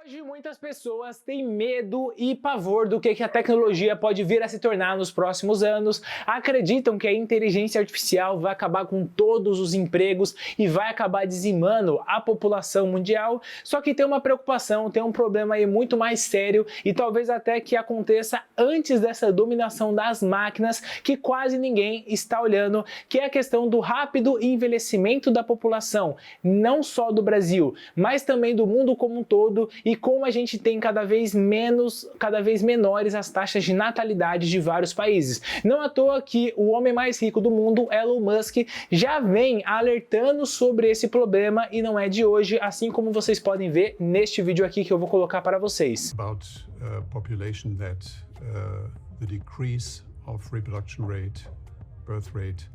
Hoje muitas pessoas têm medo e pavor do que a tecnologia pode vir a se tornar nos próximos anos, acreditam que a inteligência artificial vai acabar com todos os empregos e vai acabar dizimando a população mundial, só que tem uma preocupação, tem um problema aí muito mais sério e talvez até que aconteça antes dessa dominação das máquinas que quase ninguém está olhando, que é a questão do rápido envelhecimento da população, não só do Brasil, mas também do mundo como um todo e como a gente tem cada vez menores as taxas de natalidade de vários países. Não à toa que o homem mais rico do mundo, Elon Musk, já vem alertando sobre esse problema e não é de hoje, assim como vocês podem ver neste vídeo aqui que eu vou colocar para vocês. About population that the decrease of reproduction rate, birth rate,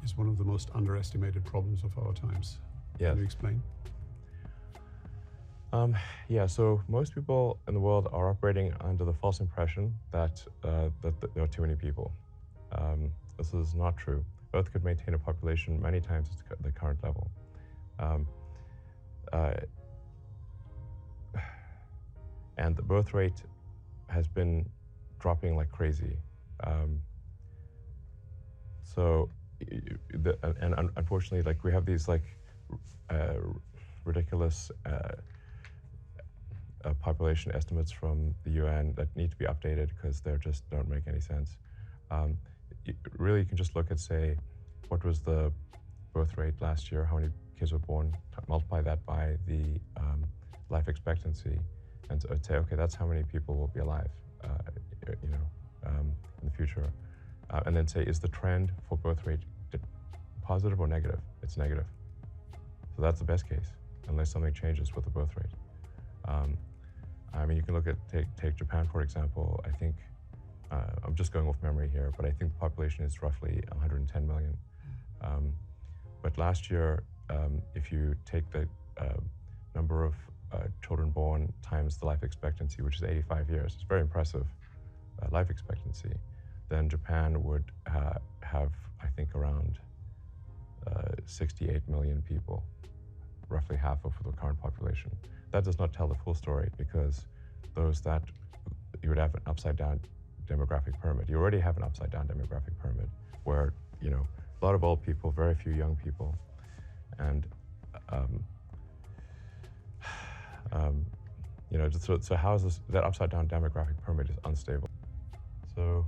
is one of the most underestimated problems of our times. Yeah. Can you explain? Yeah, so most people in the world are operating under the false impression that there are too many people. This is not true. Earth could maintain a population many times the current level. And the birth rate has been dropping like crazy. And unfortunately, like we have these like ridiculous population estimates from the UN that need to be updated because they just don't make any sense. Really, you can just look at, say, what was the birth rate last year, how many kids were born, multiply that by the life expectancy, and so say, okay, that's how many people will be alive, in the future. And then say, is the trend for birth rate positive or negative? It's negative. So that's the best case, unless something changes with the birth rate. I mean, you can look at, take Japan, for example. I think, I'm just going off memory here, but I think the population is roughly 110 million. But last year, if you take the number of children born times the life expectancy, which is 85 years, it's very impressive life expectancy, then Japan would have, I think, around 68 million people, roughly half of the current population. That does not tell the full story because you would have an upside down demographic pyramid. You already have an upside down demographic pyramid where, a lot of old people, very few young people. And, so how is this, that upside down demographic pyramid is unstable. So,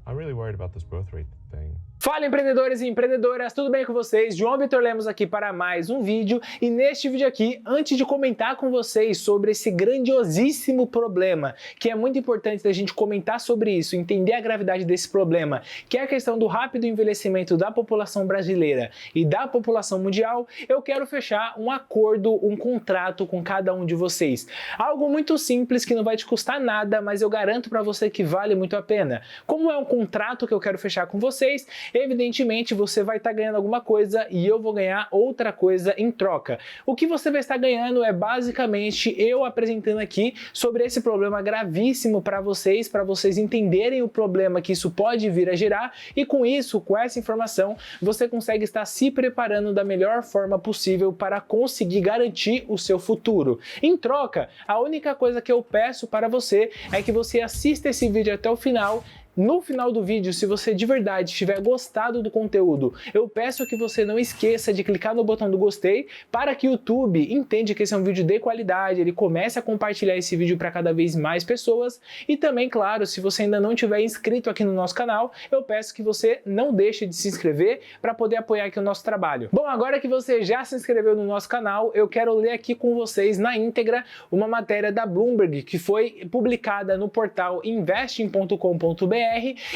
I'm really worried about this birth rate thing. Fala, empreendedores e empreendedoras, tudo bem com vocês? João Vitor Lemos aqui para mais um vídeo e neste vídeo aqui, antes de comentar com vocês sobre esse grandiosíssimo problema, que é muito importante da gente comentar sobre isso, entender a gravidade desse problema, que é a questão do rápido envelhecimento da população brasileira e da população mundial, eu quero fechar um acordo, um contrato com cada um de vocês. Algo muito simples que não vai te custar nada, mas eu garanto para você que vale muito a pena. Como é um contrato que eu quero fechar com vocês, evidentemente você vai estar ganhando alguma coisa e eu vou ganhar outra coisa em troca. O que você vai estar ganhando é basicamente eu apresentando aqui sobre esse problema gravíssimo para vocês entenderem o problema que isso pode vir a gerar e com isso, com essa informação, você consegue estar se preparando da melhor forma possível para conseguir garantir o seu futuro. Em troca, a única coisa que eu peço para você é que você assista esse vídeo até o final. No final do vídeo, se você de verdade tiver gostado do conteúdo, eu peço que você não esqueça de clicar no botão do gostei para que o YouTube entenda que esse é um vídeo de qualidade, ele comece a compartilhar esse vídeo para cada vez mais pessoas e também, claro, se você ainda não tiver inscrito aqui no nosso canal, eu peço que você não deixe de se inscrever para poder apoiar aqui o nosso trabalho. Bom, agora que você já se inscreveu no nosso canal, eu quero ler aqui com vocês na íntegra uma matéria da Bloomberg que foi publicada no portal investing.com.br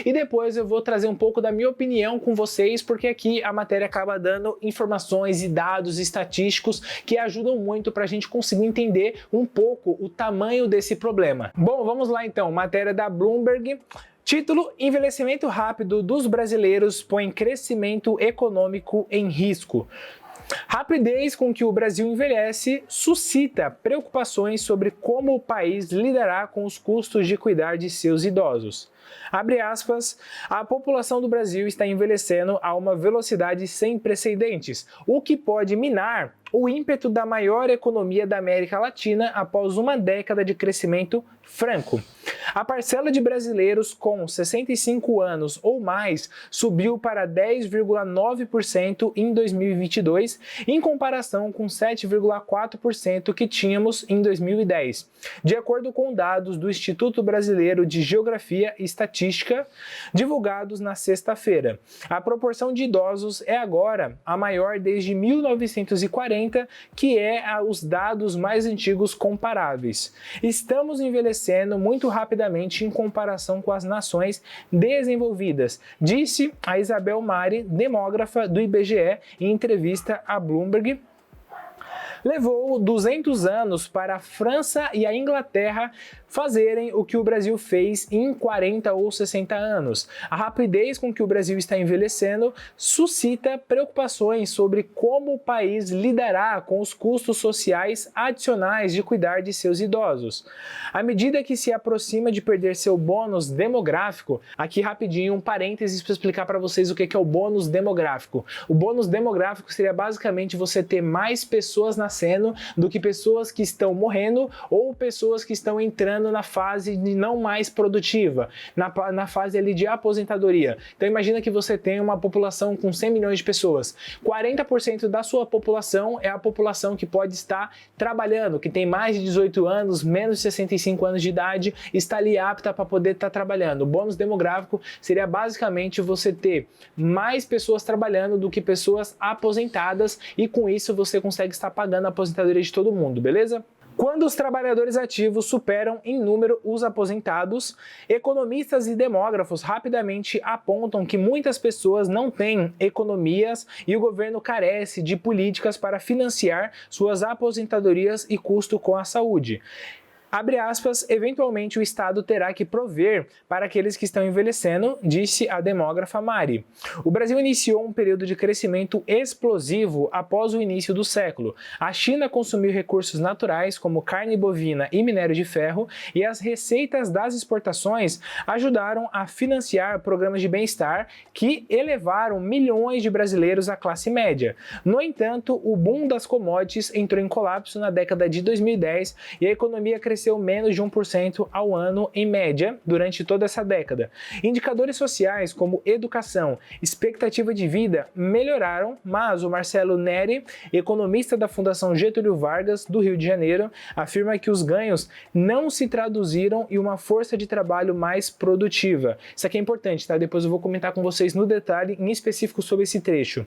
e depois eu vou trazer um pouco da minha opinião com vocês, porque aqui a matéria acaba dando informações e dados estatísticos que ajudam muito para a gente conseguir entender um pouco o tamanho desse problema. Bom, vamos lá então, matéria da Bloomberg. Título: Envelhecimento rápido dos brasileiros põe crescimento econômico em risco. Rapidez com que o Brasil envelhece suscita preocupações sobre como o país lidará com os custos de cuidar de seus idosos. Abre aspas, a população do Brasil está envelhecendo a uma velocidade sem precedentes, o que pode minar o ímpeto da maior economia da América Latina após uma década de crescimento franco. A parcela de brasileiros com 65 anos ou mais subiu para 10,9% em 2022, em comparação com 7,4% que tínhamos em 2010, de acordo com dados do Instituto Brasileiro de Geografia e Estatística, divulgados na sexta-feira. A proporção de idosos é agora a maior desde 1940, que é os dados mais antigos comparáveis. Estamos envelhecendo muito rapidamente em comparação com as nações desenvolvidas, disse a Isabel Mari, demógrafa do IBGE, em entrevista à Bloomberg. Levou 200 anos para a França e a Inglaterra fazerem o que o Brasil fez em 40 ou 60 anos. A rapidez com que o Brasil está envelhecendo suscita preocupações sobre como o país lidará com os custos sociais adicionais de cuidar de seus idosos. À medida que se aproxima de perder seu bônus demográfico, aqui rapidinho um parênteses para explicar para vocês o que é o bônus demográfico. O bônus demográfico seria basicamente você ter mais pessoas nascendo do que pessoas que estão morrendo ou pessoas que estão entrando na fase de não mais produtiva, na fase ali de aposentadoria. Então imagina que você tem uma população com 100 milhões de pessoas. 40% da sua população é a população que pode estar trabalhando, que tem mais de 18 anos, menos de 65 anos de idade, está ali apta para poder estar trabalhando. O bônus demográfico seria basicamente você ter mais pessoas trabalhando do que pessoas aposentadas e com isso você consegue estar pagando a aposentadoria de todo mundo, beleza? Quando os trabalhadores ativos superam em número os aposentados, economistas e demógrafos rapidamente apontam que muitas pessoas não têm economias e o governo carece de políticas para financiar suas aposentadorias e custo com a saúde. Abre aspas, eventualmente o Estado terá que prover para aqueles que estão envelhecendo, disse a demógrafa Mari. O Brasil iniciou um período de crescimento explosivo após o início do século. A China consumiu recursos naturais como carne bovina e minério de ferro e as receitas das exportações ajudaram a financiar programas de bem-estar que elevaram milhões de brasileiros à classe média. No entanto, o boom das commodities entrou em colapso na década de 2010 e a economia cresceu menos de 1% ao ano em média durante toda essa década. Indicadores sociais como educação, expectativa de vida melhoraram, mas o Marcelo Neri, economista da Fundação Getúlio Vargas do Rio de Janeiro, afirma que os ganhos não se traduziram em uma força de trabalho mais produtiva. Isso aqui é importante, tá? Depois eu vou comentar com vocês no detalhe em específico sobre esse trecho.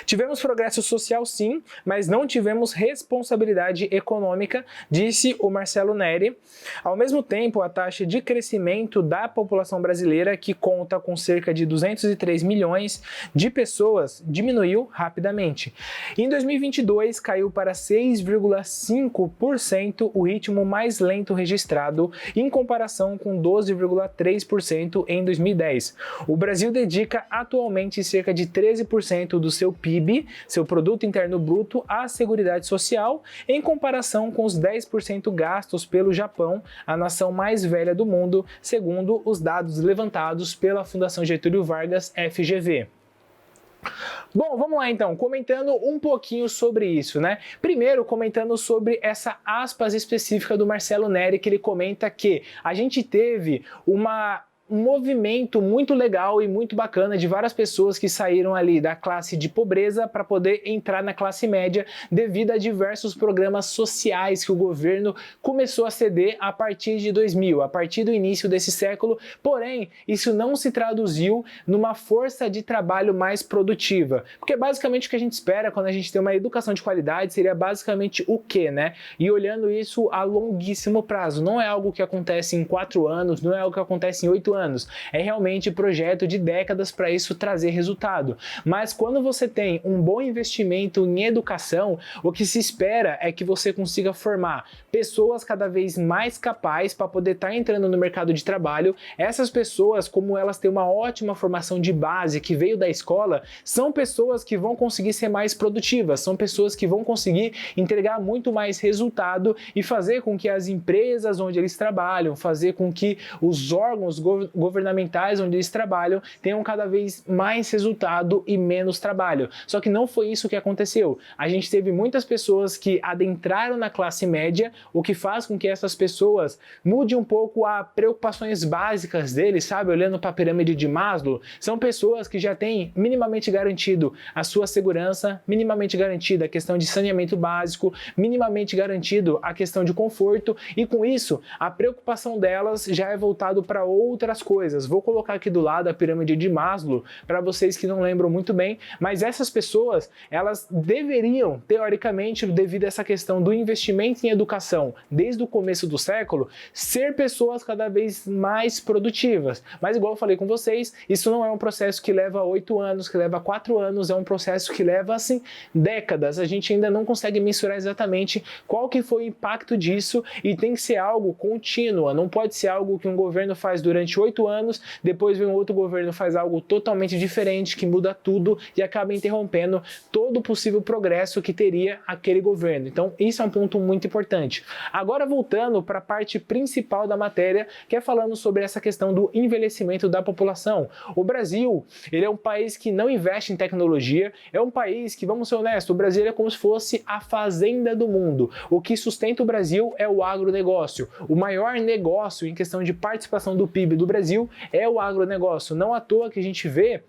Tivemos progresso social sim, mas não tivemos responsabilidade econômica, disse o Marcelo Neri. Ao mesmo tempo, a taxa de crescimento da população brasileira, que conta com cerca de 203 milhões de pessoas, diminuiu rapidamente. Em 2022, caiu para 6,5%, o ritmo mais lento registrado, em comparação com 12,3% em 2010. O Brasil dedica atualmente cerca de 13% do seu PIB, seu Produto Interno Bruto, à Seguridade Social, em comparação com os 10% gastos pelo Japão, a nação mais velha do mundo, segundo os dados levantados pela Fundação Getúlio Vargas, FGV. Bom, vamos lá então, comentando um pouquinho sobre isso, né? Primeiro, comentando sobre essa aspas específica do Marcelo Neri, que ele comenta que a gente teve um movimento muito legal e muito bacana de várias pessoas que saíram ali da classe de pobreza para poder entrar na classe média devido a diversos programas sociais que o governo começou a ceder a partir de 2000, a partir do início desse século, porém, isso não se traduziu numa força de trabalho mais produtiva, porque basicamente o que a gente espera quando a gente tem uma educação de qualidade seria basicamente o quê, né? E olhando isso a longuíssimo prazo, não é algo que acontece em 4 anos, não é algo que acontece em 8 anos. É realmente projeto de décadas para isso trazer resultado. Mas quando você tem um bom investimento em educação, o que se espera é que você consiga formar pessoas cada vez mais capazes para poder estar entrando no mercado de trabalho. Essas pessoas, como elas têm uma ótima formação de base que veio da escola, são pessoas que vão conseguir ser mais produtivas, são pessoas que vão conseguir entregar muito mais resultado e fazer com que as empresas onde eles trabalham, fazer com que os órgãos governamentais onde eles trabalham tenham cada vez mais resultado e menos trabalho. Só que não foi isso que aconteceu. A gente teve muitas pessoas que adentraram na classe média, o que faz com que essas pessoas mudem um pouco as preocupações básicas deles, sabe? Olhando para a pirâmide de Maslow, são pessoas que já têm minimamente garantido a sua segurança, minimamente garantida a questão de saneamento básico, minimamente garantido a questão de conforto, e com isso a preocupação delas já é voltado para outras coisas. Vou colocar aqui do lado a pirâmide de Maslow para vocês que não lembram muito bem, mas essas pessoas, elas deveriam, teoricamente, devido a essa questão do investimento em educação desde o começo do século, ser pessoas cada vez mais produtivas. Mas igual eu falei com vocês, isso não é um processo que leva 8 anos, que leva 4 anos, é um processo que leva, assim, décadas. A gente ainda não consegue mensurar exatamente qual que foi o impacto disso, e tem que ser algo contínuo, não pode ser algo que um governo faz durante 8 anos, depois vem um outro governo faz algo totalmente diferente, que muda tudo e acaba interrompendo todo o possível progresso que teria aquele governo. Então isso é um ponto muito importante. Agora voltando para a parte principal da matéria, que é falando sobre essa questão do envelhecimento da população. O Brasil, ele é um país que não investe em tecnologia, é um país que, vamos ser honestos, o Brasil é como se fosse a fazenda do mundo. O que sustenta o Brasil é o agronegócio. O maior negócio em questão de participação do PIB do Brasil é o agronegócio. Não à toa que a gente vê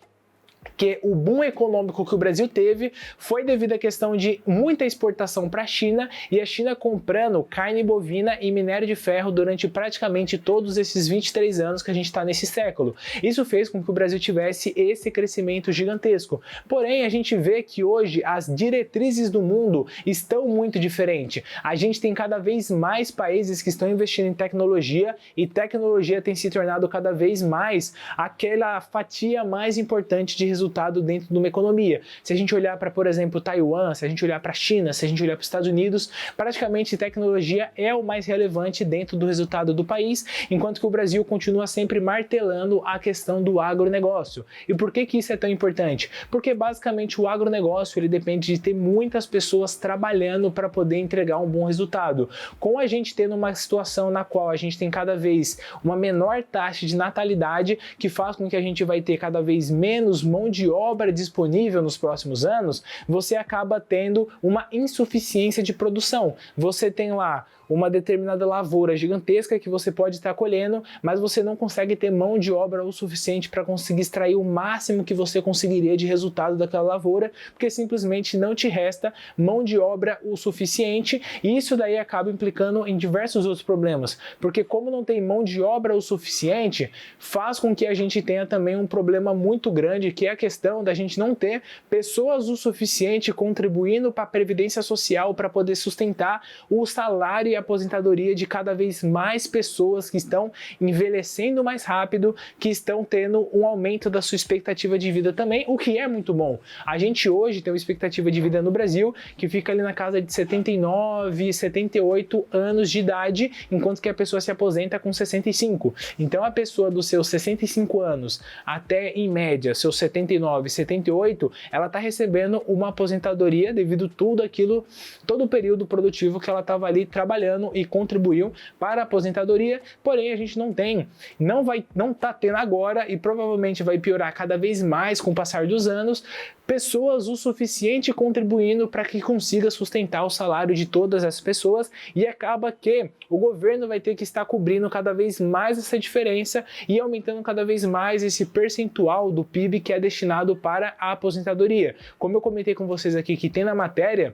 que o boom econômico que o Brasil teve foi devido à questão de muita exportação para a China, e a China comprando carne bovina e minério de ferro durante praticamente todos esses 23 anos que a gente está nesse século. Isso fez com que o Brasil tivesse esse crescimento gigantesco. Porém, a gente vê que hoje as diretrizes do mundo estão muito diferentes. A gente tem cada vez mais países que estão investindo em tecnologia, e tecnologia tem se tornado cada vez mais aquela fatia mais importante de resultado dentro de uma economia. Se a gente olhar para, por exemplo, Taiwan, se a gente olhar para a China, se a gente olhar para os Estados Unidos, praticamente tecnologia é o mais relevante dentro do resultado do país, enquanto que o Brasil continua sempre martelando a questão do agronegócio. E por que que isso é tão importante? Porque basicamente o agronegócio, ele depende de ter muitas pessoas trabalhando para poder entregar um bom resultado. Com a gente tendo uma situação na qual a gente tem cada vez uma menor taxa de natalidade, que faz com que a gente vai ter cada vez menos mão de obra disponível nos próximos anos, você acaba tendo uma insuficiência de produção. Você tem lá uma determinada lavoura gigantesca que você pode estar colhendo, mas você não consegue ter mão de obra o suficiente para conseguir extrair o máximo que você conseguiria de resultado daquela lavoura, porque simplesmente não te resta mão de obra o suficiente, e isso daí acaba implicando em diversos outros problemas, porque como não tem mão de obra o suficiente, faz com que a gente tenha também um problema muito grande, que é a questão da gente não ter pessoas o suficiente contribuindo para a previdência social para poder sustentar o salário e a aposentadoria de cada vez mais pessoas que estão envelhecendo mais rápido, que estão tendo um aumento da sua expectativa de vida também, o que é muito bom. A gente hoje tem uma expectativa de vida no Brasil que fica ali na casa de 79, 78 anos de idade, enquanto que a pessoa se aposenta com 65. Então a pessoa dos seus 65 anos até, em média, seus 79, 78, ela está recebendo uma aposentadoria devido tudo aquilo, todo o período produtivo que ela estava ali trabalhando e contribuiu para a aposentadoria. Porém, a gente não está tendo agora, e provavelmente vai piorar cada vez mais com o passar dos anos, pessoas o suficiente contribuindo para que consiga sustentar o salário de todas essas pessoas, e acaba que o governo vai ter que estar cobrindo cada vez mais essa diferença e aumentando cada vez mais esse percentual do PIB que é destinado para a aposentadoria. Como eu comentei com vocês aqui que tem na matéria,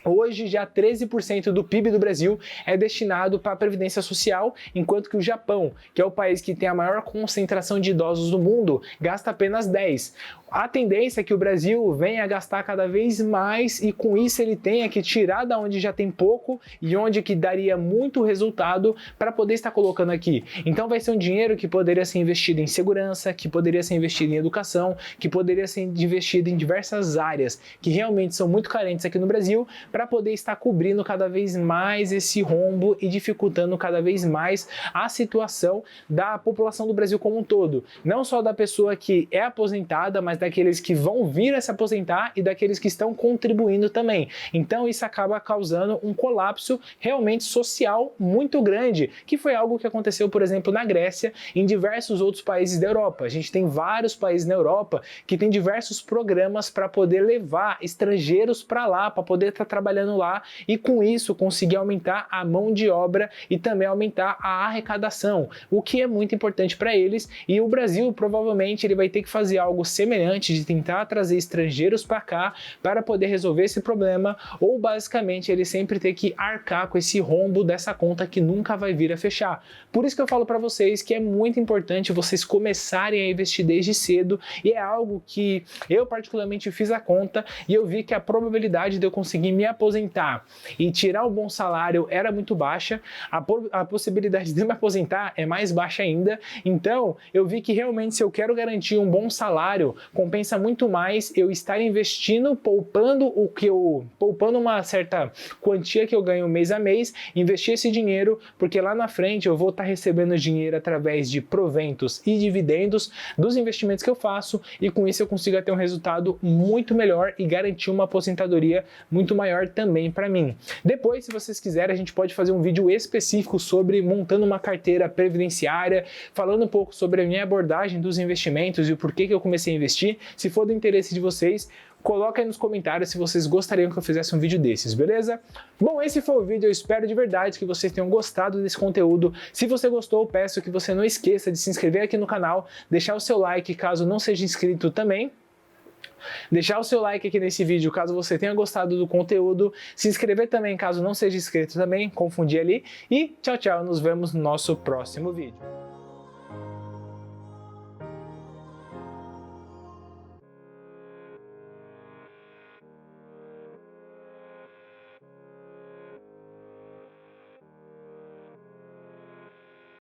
hoje já 13% do PIB do Brasil é destinado para a Previdência Social, enquanto que o Japão, que é o país que tem a maior concentração de idosos do mundo, gasta apenas 10%. A tendência é que o Brasil venha a gastar cada vez mais, e com isso ele tenha que tirar da onde já tem pouco e onde que daria muito resultado para poder estar colocando aqui. Então vai ser um dinheiro que poderia ser investido em segurança, que poderia ser investido em educação, que poderia ser investido em diversas áreas que realmente são muito carentes aqui no Brasil, para poder estar cobrindo cada vez mais esse rombo e dificultando cada vez mais a situação da população do Brasil como um todo. Não só da pessoa que é aposentada, mas daqueles que vão vir a se aposentar e daqueles que estão contribuindo também. Então isso acaba causando um colapso realmente social muito grande, que foi algo que aconteceu, por exemplo, na Grécia e em diversos outros países da Europa. A gente tem vários países na Europa que tem diversos programas para poder levar estrangeiros para lá, para poder estar trabalhando lá e com isso conseguir aumentar a mão de obra e também aumentar a arrecadação, o que é muito importante para eles. E o Brasil provavelmente ele vai ter que fazer algo semelhante, de tentar trazer estrangeiros para cá para poder resolver esse problema, ou basicamente ele sempre ter que arcar com esse rombo dessa conta que nunca vai vir a fechar. Por isso que eu falo para vocês que é muito importante vocês começarem a investir desde cedo, e é algo que eu particularmente fiz a conta e eu vi que a probabilidade de eu conseguir me aposentar e tirar um bom salário era muito baixa, a possibilidade de eu me aposentar é mais baixa ainda. Então eu vi que realmente, se eu quero garantir um bom salário, compensa muito mais eu estar investindo, poupando uma certa quantia que eu ganho mês a mês, investir esse dinheiro, porque lá na frente eu vou estar recebendo dinheiro através de proventos e dividendos dos investimentos que eu faço, e com isso eu consigo ter um resultado muito melhor e garantir uma aposentadoria muito maior também para mim. Depois, se vocês quiserem, a gente pode fazer um vídeo específico sobre montando uma carteira previdenciária, falando um pouco sobre a minha abordagem dos investimentos e o porquê que eu comecei a investir. Se for do interesse de vocês, coloca aí nos comentários se vocês gostariam que eu fizesse um vídeo desses, beleza? Bom, esse foi o vídeo, eu espero de verdade que vocês tenham gostado desse conteúdo. Se você gostou, eu peço que você não esqueça de se inscrever aqui no canal, deixar o seu like caso não seja inscrito também, deixar o seu like aqui nesse vídeo caso você tenha gostado do conteúdo, se inscrever também caso não seja inscrito também, confundir ali, e tchau, tchau, nos vemos no nosso próximo vídeo.